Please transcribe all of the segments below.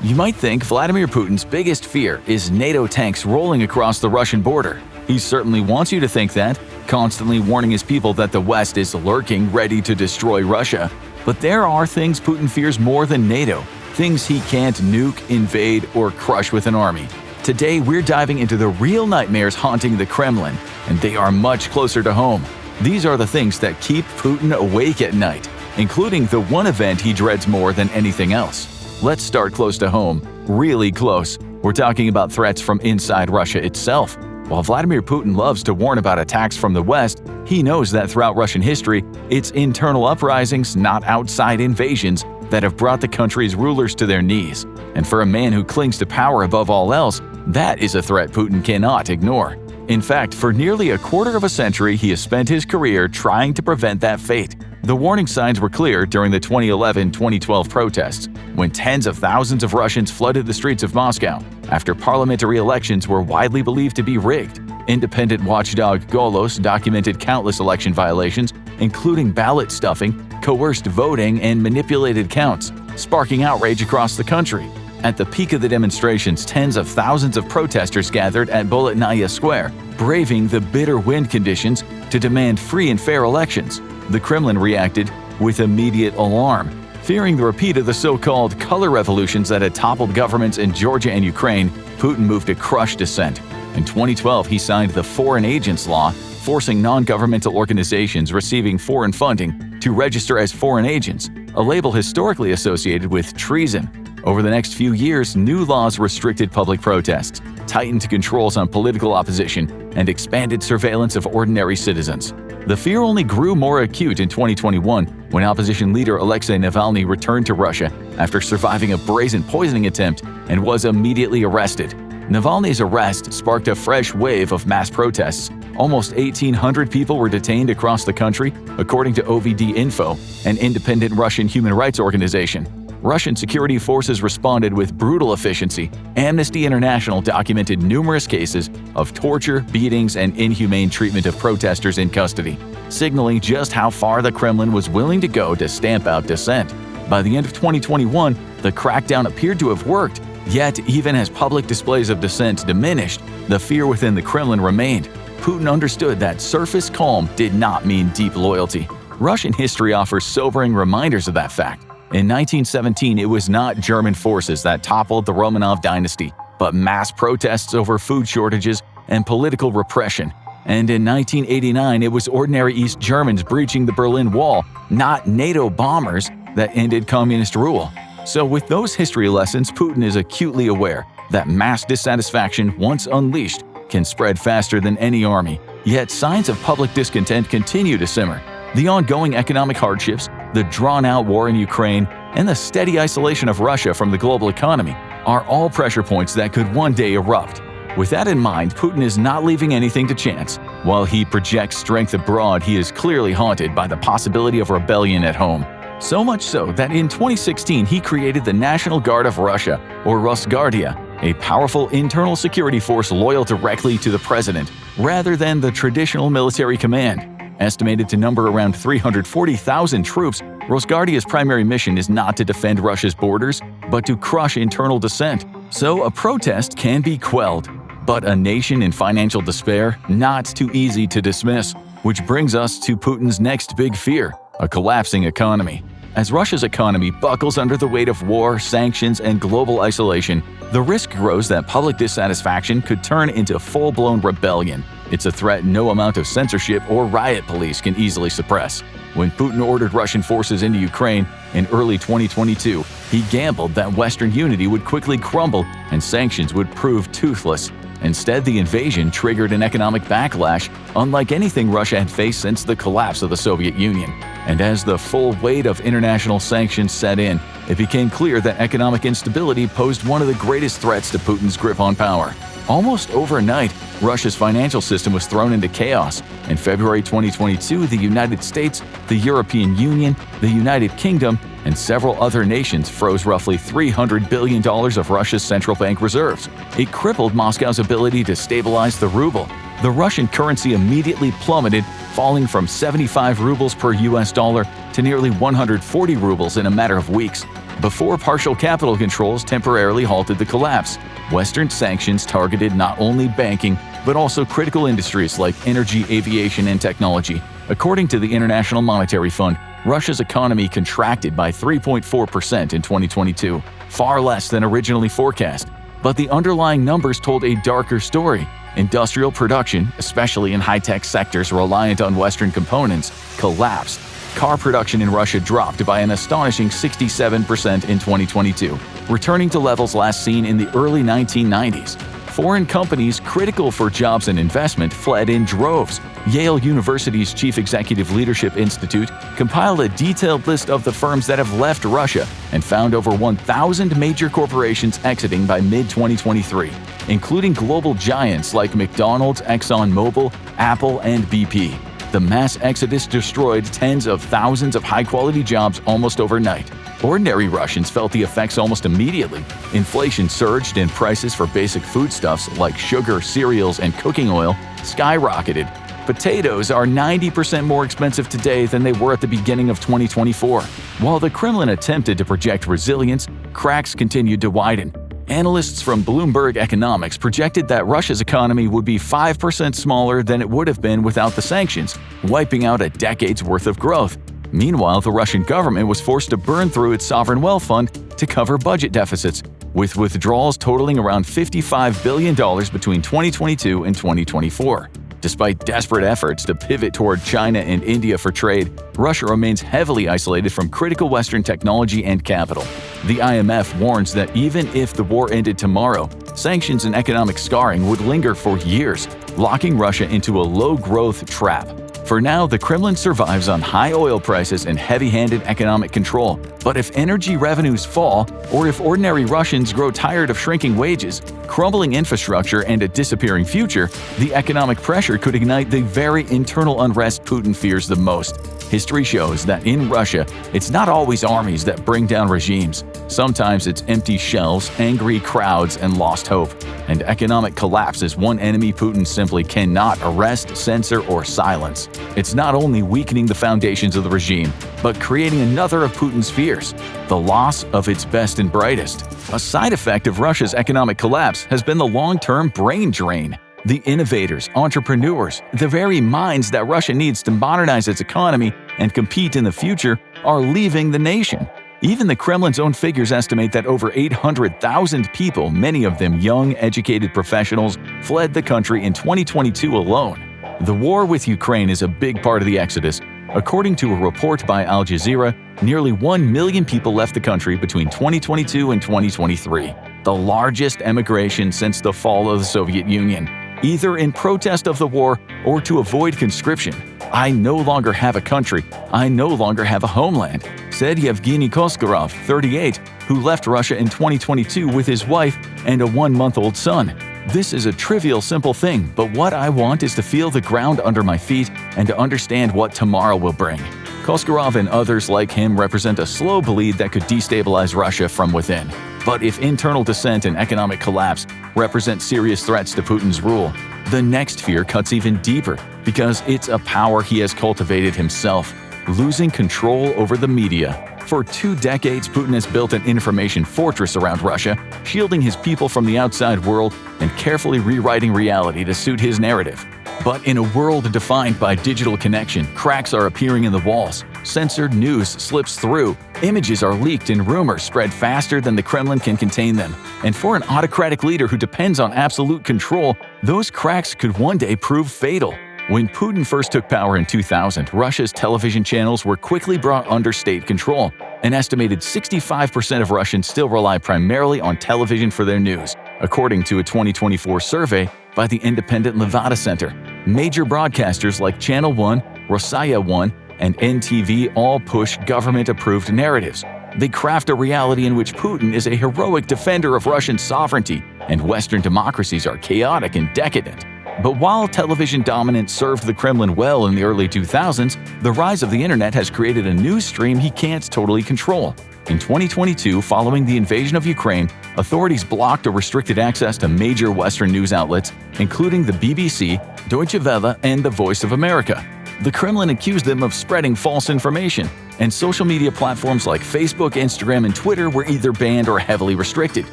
You might think Vladimir Putin's biggest fear is NATO tanks rolling across the Russian border. He certainly wants you to think that, constantly warning his people that the West is lurking, ready to destroy Russia. But there are things Putin fears more than NATO, things he can't nuke, invade, or crush with an army. Today, we're diving into the real nightmares haunting the Kremlin, and they are much closer to home. These are the things that keep Putin awake at night, including the one event he dreads more than anything else. Let's start close to home, really close. We're talking about threats from inside Russia itself. While Vladimir Putin loves to warn about attacks from the West, he knows that throughout Russian history, it's internal uprisings, not outside invasions, that have brought the country's rulers to their knees. And for a man who clings to power above all else, that is a threat Putin cannot ignore. In fact, for nearly a quarter of a century, he has spent his career trying to prevent that fate. The warning signs were clear during the 2011-2012 protests, when tens of thousands of Russians flooded the streets of Moscow after parliamentary elections were widely believed to be rigged. Independent watchdog Golos documented countless election violations, including ballot stuffing, coerced voting, and manipulated counts, sparking outrage across the country. At the peak of the demonstrations, tens of thousands of protesters gathered at Bolotnaya Square, braving the bitter wind conditions to demand free and fair elections. The Kremlin reacted with immediate alarm. Fearing the repeat of the so-called color revolutions that had toppled governments in Georgia and Ukraine, Putin moved to crush dissent. In 2012, he signed the Foreign Agents Law, forcing non-governmental organizations receiving foreign funding to register as foreign agents, a label historically associated with treason. Over the next few years, new laws restricted public protests, tightened controls on political opposition, and expanded surveillance of ordinary citizens. The fear only grew more acute in 2021 when opposition leader Alexei Navalny returned to Russia after surviving a brazen poisoning attempt and was immediately arrested. Navalny's arrest sparked a fresh wave of mass protests. Almost 1,800 people were detained across the country, according to OVD Info, an independent Russian human rights organization. Russian security forces responded with brutal efficiency. Amnesty International documented numerous cases of torture, beatings, and inhumane treatment of protesters in custody, signaling just how far the Kremlin was willing to go to stamp out dissent. By the end of 2021, the crackdown appeared to have worked. Yet, even as public displays of dissent diminished, the fear within the Kremlin remained. Putin understood that surface calm did not mean deep loyalty. Russian history offers sobering reminders of that fact. In 1917, it was not German forces that toppled the Romanov dynasty, but mass protests over food shortages and political repression. And in 1989, it was ordinary East Germans breaching the Berlin Wall, not NATO bombers, that ended communist rule. So with those history lessons, Putin is acutely aware that mass dissatisfaction, once unleashed, can spread faster than any army. Yet signs of public discontent continue to simmer. The ongoing economic hardships, the drawn-out war in Ukraine, and the steady isolation of Russia from the global economy are all pressure points that could one day erupt. With that in mind, Putin is not leaving anything to chance. While he projects strength abroad, he is clearly haunted by the possibility of rebellion at home. So much so that in 2016 he created the National Guard of Russia, or Rosguardia, a powerful internal security force loyal directly to the president, rather than the traditional military command. Estimated to number around 340,000 troops, Rosguardia's primary mission is not to defend Russia's borders, but to crush internal dissent. So a protest can be quelled, but a nation in financial despair, not too easy to dismiss. Which brings us to Putin's next big fear, a collapsing economy. As Russia's economy buckles under the weight of war, sanctions, and global isolation, the risk grows that public dissatisfaction could turn into full-blown rebellion. It's a threat no amount of censorship or riot police can easily suppress. When Putin ordered Russian forces into Ukraine in early 2022, he gambled that Western unity would quickly crumble and sanctions would prove toothless. Instead, the invasion triggered an economic backlash unlike anything Russia had faced since the collapse of the Soviet Union. And as the full weight of international sanctions set in, it became clear that economic instability posed one of the greatest threats to Putin's grip on power. Almost overnight, Russia's financial system was thrown into chaos. In February 2022, the United States, the European Union, the United Kingdom, and several other nations froze roughly $300 billion of Russia's central bank reserves. It crippled Moscow's ability to stabilize the ruble. The Russian currency immediately plummeted, falling from 75 rubles per US dollar to nearly 140 rubles in a matter of weeks. before partial capital controls temporarily halted the collapse. Western sanctions targeted not only banking, but also critical industries like energy, aviation, and technology. According to the International Monetary Fund, Russia's economy contracted by 3.4% in 2022, far less than originally forecast. But the underlying numbers told a darker story. Industrial production, especially in high-tech sectors reliant on Western components, collapsed. Car production in Russia dropped by an astonishing 67% in 2022, returning to levels last seen in the early 1990s. Foreign companies critical for jobs and investment fled in droves. Yale University's Chief Executive Leadership Institute compiled a detailed list of the firms that have left Russia and found over 1,000 major corporations exiting by mid-2023, including global giants like McDonald's, ExxonMobil, Apple, and BP. The mass exodus destroyed tens of thousands of high-quality jobs almost overnight. Ordinary Russians felt the effects almost immediately. Inflation surged and prices for basic foodstuffs like sugar, cereals, and cooking oil skyrocketed. Potatoes are 90% more expensive today than they were at the beginning of 2024. While the Kremlin attempted to project resilience, cracks continued to widen. Analysts from Bloomberg Economics projected that Russia's economy would be 5% smaller than it would have been without the sanctions, wiping out a decade's worth of growth. Meanwhile, the Russian government was forced to burn through its sovereign wealth fund to cover budget deficits, with withdrawals totaling around $55 billion between 2022 and 2024. Despite desperate efforts to pivot toward China and India for trade, Russia remains heavily isolated from critical Western technology and capital. The IMF warns that even if the war ended tomorrow, sanctions and economic scarring would linger for years, locking Russia into a low-growth trap. For now, the Kremlin survives on high oil prices and heavy-handed economic control. But if energy revenues fall, or if ordinary Russians grow tired of shrinking wages, crumbling infrastructure, and a disappearing future, the economic pressure could ignite the very internal unrest Putin fears the most. History shows that in Russia, it's not always armies that bring down regimes. Sometimes it's empty shelves, angry crowds, and lost hope. And economic collapse is one enemy Putin simply cannot arrest, censor, or silence. It's not only weakening the foundations of the regime, but creating another of Putin's fears: the loss of its best and brightest. A side effect of Russia's economic collapse has been the long-term brain drain. The innovators, entrepreneurs, the very minds that Russia needs to modernize its economy and compete in the future are leaving the nation. Even the Kremlin's own figures estimate that over 800,000 people, many of them young, educated professionals, fled the country in 2022 alone. The war with Ukraine is a big part of the exodus. According to a report by Al Jazeera, nearly 1 million people left the country between 2022 and 2023, the largest emigration since the fall of the Soviet Union, either in protest of the war or to avoid conscription. "I no longer have a country. I no longer have a homeland," said Yevgeny Koskarov, 38, who left Russia in 2022 with his wife and a 1-month-old son. "This is a trivial, simple thing, but what I want is to feel the ground under my feet and to understand what tomorrow will bring." Koskarov and others like him represent a slow bleed that could destabilize Russia from within. But if internal dissent and economic collapse represent serious threats to Putin's rule, the next fear cuts even deeper because it's a power he has cultivated himself: losing control over the media. For 2 decades, Putin has built an information fortress around Russia, shielding his people from the outside world and carefully rewriting reality to suit his narrative. But in a world defined by digital connection, cracks are appearing in the walls. Censored news slips through, images are leaked, and rumors spread faster than the Kremlin can contain them. And for an autocratic leader who depends on absolute control, those cracks could one day prove fatal. When Putin first took power in 2000, Russia's television channels were quickly brought under state control. An estimated 65% of Russians still rely primarily on television for their news, according to a 2024 survey by the independent Levada Center. Major broadcasters like Channel 1, Rossiya 1, and NTV all push government-approved narratives. They craft a reality in which Putin is a heroic defender of Russian sovereignty, and Western democracies are chaotic and decadent. But while television dominance served the Kremlin well in the early 2000s, the rise of the internet has created a news stream he can't totally control. In 2022, following the invasion of Ukraine, authorities blocked or restricted access to major Western news outlets, including the BBC, Deutsche Welle, and The Voice of America. The Kremlin accused them of spreading false information, and social media platforms like Facebook, Instagram, and Twitter were either banned or heavily restricted.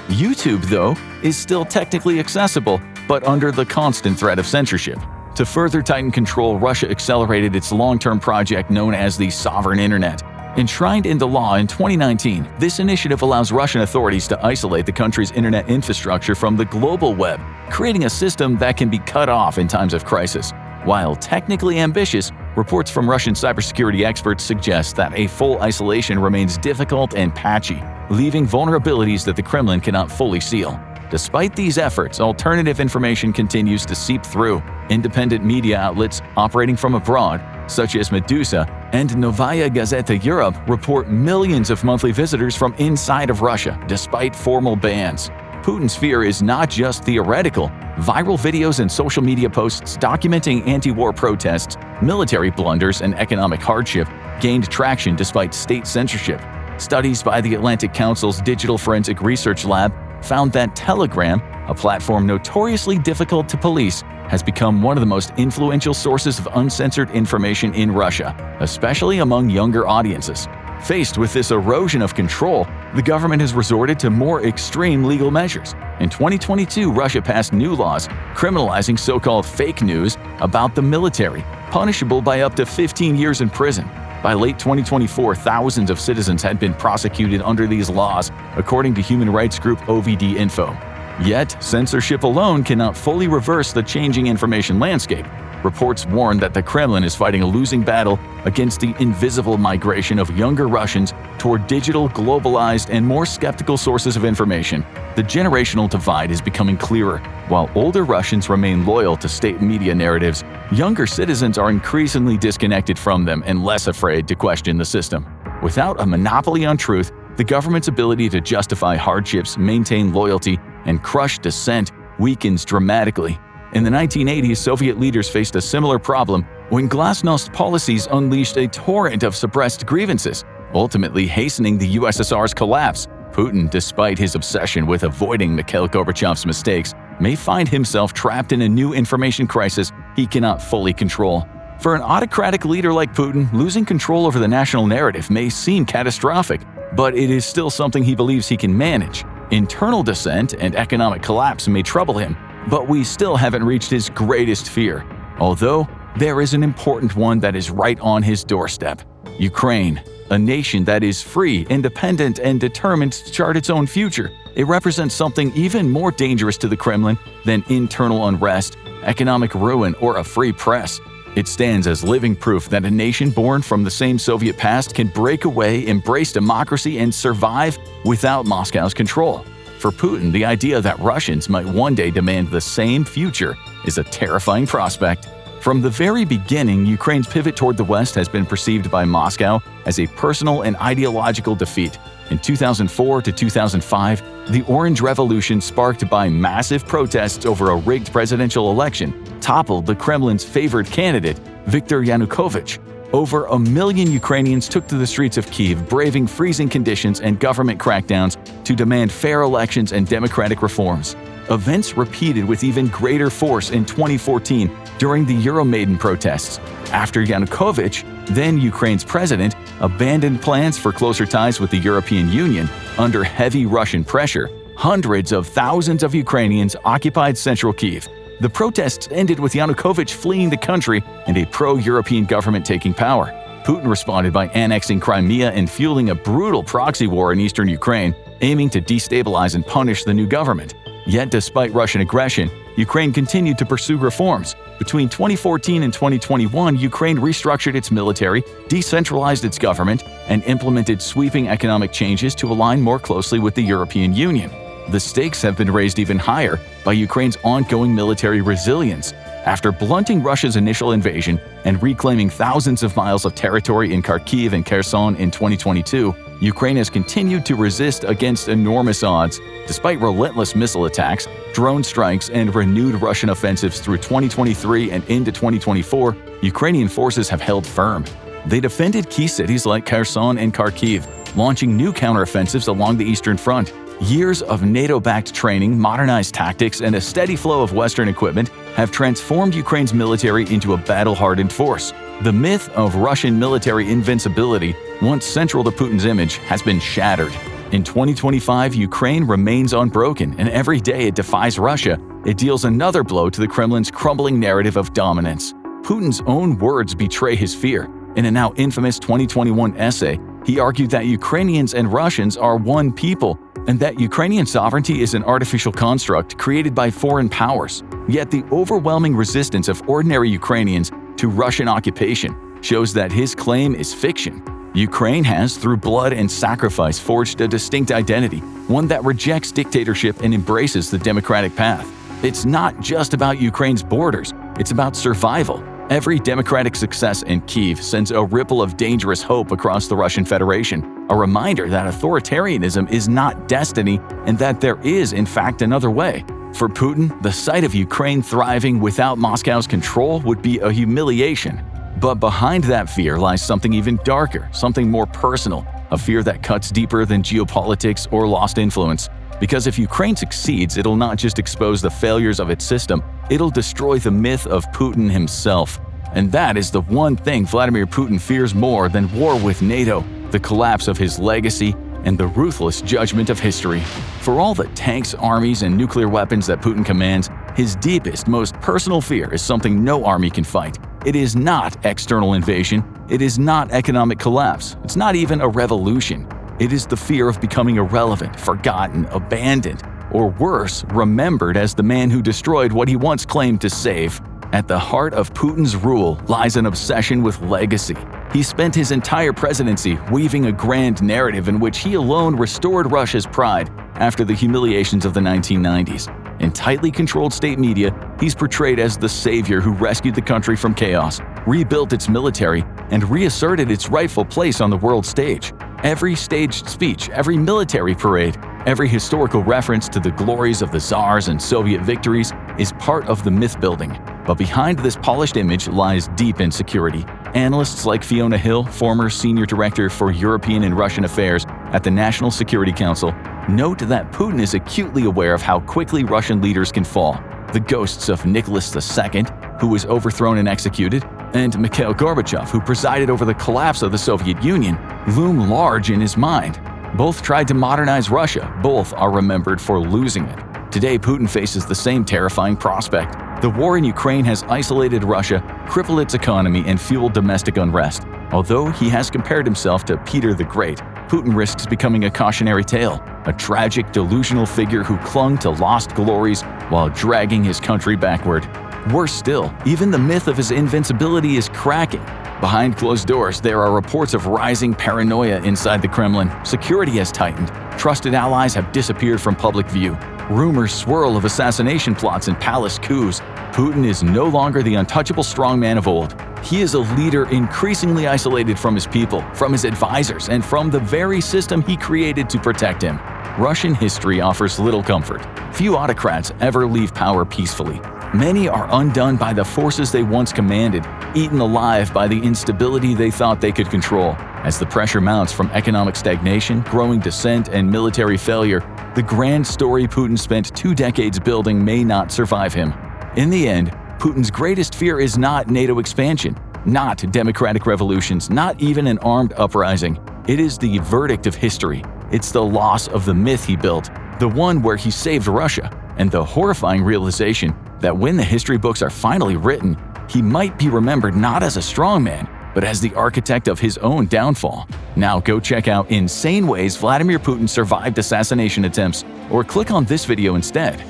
YouTube, though, is still technically accessible, but under the constant threat of censorship. To further tighten control, Russia accelerated its long-term project known as the Sovereign Internet. Enshrined into law in 2019, this initiative allows Russian authorities to isolate the country's internet infrastructure from the global web, creating a system that can be cut off in times of crisis. While technically ambitious, reports from Russian cybersecurity experts suggest that a full isolation remains difficult and patchy, leaving vulnerabilities that the Kremlin cannot fully seal. Despite these efforts, alternative information continues to seep through. Independent media outlets operating from abroad, such as Medusa and Novaya Gazeta Europe, report millions of monthly visitors from inside of Russia, despite formal bans. Putin's fear is not just theoretical. Viral videos and social media posts documenting anti-war protests, military blunders, and economic hardship gained traction despite state censorship. Studies by the Atlantic Council's Digital Forensic Research Lab found that Telegram, a platform notoriously difficult to police, has become one of the most influential sources of uncensored information in Russia, especially among younger audiences. Faced with this erosion of control, the government has resorted to more extreme legal measures. In 2022, Russia passed new laws criminalizing so-called fake news about the military, punishable by up to 15 years in prison. By late 2024, thousands of citizens had been prosecuted under these laws, according to human rights group OVD Info. Yet, censorship alone cannot fully reverse the changing information landscape. Reports warn that the Kremlin is fighting a losing battle against the invisible migration of younger Russians toward digital, globalized, and more skeptical sources of information. The generational divide is becoming clearer. While older Russians remain loyal to state media narratives, younger citizens are increasingly disconnected from them and less afraid to question the system. Without a monopoly on truth, the government's ability to justify hardships, maintain loyalty, and crush dissent weakens dramatically. In the 1980s, Soviet leaders faced a similar problem when glasnost policies unleashed a torrent of suppressed grievances, ultimately hastening the USSR's collapse. Putin, despite his obsession with avoiding Mikhail Gorbachev's mistakes, may find himself trapped in a new information crisis he cannot fully control. For an autocratic leader like Putin, losing control over the national narrative may seem catastrophic, but it is still something he believes he can manage. Internal dissent and economic collapse may trouble him, but we still haven't reached his greatest fear. Although, there is an important one that is right on his doorstep: Ukraine, a nation that is free, independent, and determined to chart its own future. It represents something even more dangerous to the Kremlin than internal unrest, economic ruin, or a free press. It stands as living proof that a nation born from the same Soviet past can break away, embrace democracy, and survive without Moscow's control. For Putin, the idea that Russians might one day demand the same future is a terrifying prospect. From the very beginning, Ukraine's pivot toward the West has been perceived by Moscow as a personal and ideological defeat. In 2004 to 2005, the Orange Revolution, sparked by massive protests over a rigged presidential election, toppled the Kremlin's favored candidate, Viktor Yanukovych. Over 1 million Ukrainians took to the streets of Kyiv, braving freezing conditions and government crackdowns to demand fair elections and democratic reforms. Events repeated with even greater force in 2014 during the Euromaidan protests, after Yanukovych, then Ukraine's president, abandoned plans for closer ties with the European Union. Under heavy Russian pressure, hundreds of thousands of Ukrainians occupied central Kyiv. The protests ended with Yanukovych fleeing the country and a pro-European government taking power. Putin responded by annexing Crimea and fueling a brutal proxy war in eastern Ukraine, aiming to destabilize and punish the new government. Yet despite Russian aggression, Ukraine continued to pursue reforms. Between 2014 and 2021, Ukraine restructured its military, decentralized its government, and implemented sweeping economic changes to align more closely with the European Union. The stakes have been raised even higher by Ukraine's ongoing military resilience. After blunting Russia's initial invasion and reclaiming thousands of miles of territory in Kharkiv and Kherson in 2022, Ukraine has continued to resist against enormous odds. Despite relentless missile attacks, drone strikes, and renewed Russian offensives through 2023 and into 2024, Ukrainian forces have held firm. They defended key cities like Kherson and Kharkiv, launching new counteroffensives along the Eastern Front. Years of NATO-backed training, modernized tactics, and a steady flow of Western equipment have transformed Ukraine's military into a battle-hardened force. The myth of Russian military invincibility, once central to Putin's image, has been shattered. In 2025, Ukraine remains unbroken, and every day it defies Russia, it deals another blow to the Kremlin's crumbling narrative of dominance. Putin's own words betray his fear. In a now infamous 2021 essay, he argued that Ukrainians and Russians are one people, and that Ukrainian sovereignty is an artificial construct created by foreign powers. Yet the overwhelming resistance of ordinary Ukrainians to Russian occupation shows that his claim is fiction. Ukraine has, through blood and sacrifice, forged a distinct identity, one that rejects dictatorship and embraces the democratic path. It's not just about Ukraine's borders, it's about survival. Every democratic success in Kyiv sends a ripple of dangerous hope across the Russian Federation, a reminder that authoritarianism is not destiny and that there is, in fact, another way. For Putin, the sight of Ukraine thriving without Moscow's control would be a humiliation. But behind that fear lies something even darker, something more personal, a fear that cuts deeper than geopolitics or lost influence. Because if Ukraine succeeds, it'll not just expose the failures of its system, it'll destroy the myth of Putin himself. And that is the one thing Vladimir Putin fears more than war with NATO, the collapse of his legacy and the ruthless judgment of history. For all the tanks, armies, and nuclear weapons that Putin commands, his deepest, most personal fear is something no army can fight. It is not external invasion, it is not economic collapse, it's not even a revolution. It is the fear of becoming irrelevant, forgotten, abandoned, or worse, remembered as the man who destroyed what he once claimed to save. At the heart of Putin's rule lies an obsession with legacy. He spent his entire presidency weaving a grand narrative in which he alone restored Russia's pride after the humiliations of the 1990s. In tightly controlled state media, he's portrayed as the savior who rescued the country from chaos, rebuilt its military, and reasserted its rightful place on the world stage. Every staged speech, every military parade, every historical reference to the glories of the Tsars and Soviet victories is part of the myth-building. But behind this polished image lies deep insecurity. Analysts like Fiona Hill, former senior director for European and Russian affairs at the National Security Council, note that Putin is acutely aware of how quickly Russian leaders can fall. The ghosts of Nicholas II, who was overthrown and executed, and Mikhail Gorbachev, who presided over the collapse of the Soviet Union, loom large in his mind. Both tried to modernize Russia, both are remembered for losing it. Today, Putin faces the same terrifying prospect. The war in Ukraine has isolated Russia, crippled its economy, and fueled domestic unrest. Although he has compared himself to Peter the Great, Putin risks becoming a cautionary tale, a tragic, delusional figure who clung to lost glories while dragging his country backward. Worse still, even the myth of his invincibility is cracking. Behind closed doors, there are reports of rising paranoia inside the Kremlin. Security has tightened. Trusted allies have disappeared from public view. Rumors swirl of assassination plots and palace coups. Putin is no longer the untouchable strongman of old. He is a leader increasingly isolated from his people, from his advisors, and from the very system he created to protect him. Russian history offers little comfort. Few autocrats ever leave power peacefully. Many are undone by the forces they once commanded, eaten alive by the instability they thought they could control. As the pressure mounts from economic stagnation, growing dissent, and military failure, the grand story Putin spent 2 decades building may not survive him. In the end, Putin's greatest fear is not NATO expansion, not democratic revolutions, not even an armed uprising. It is the verdict of history. It's the loss of the myth he built, the one where he saved Russia, and the horrifying realization that when the history books are finally written, he might be remembered not as a strongman, but as the architect of his own downfall. Now go check out Insane Ways Vladimir Putin Survived Assassination Attempts, or click on this video instead.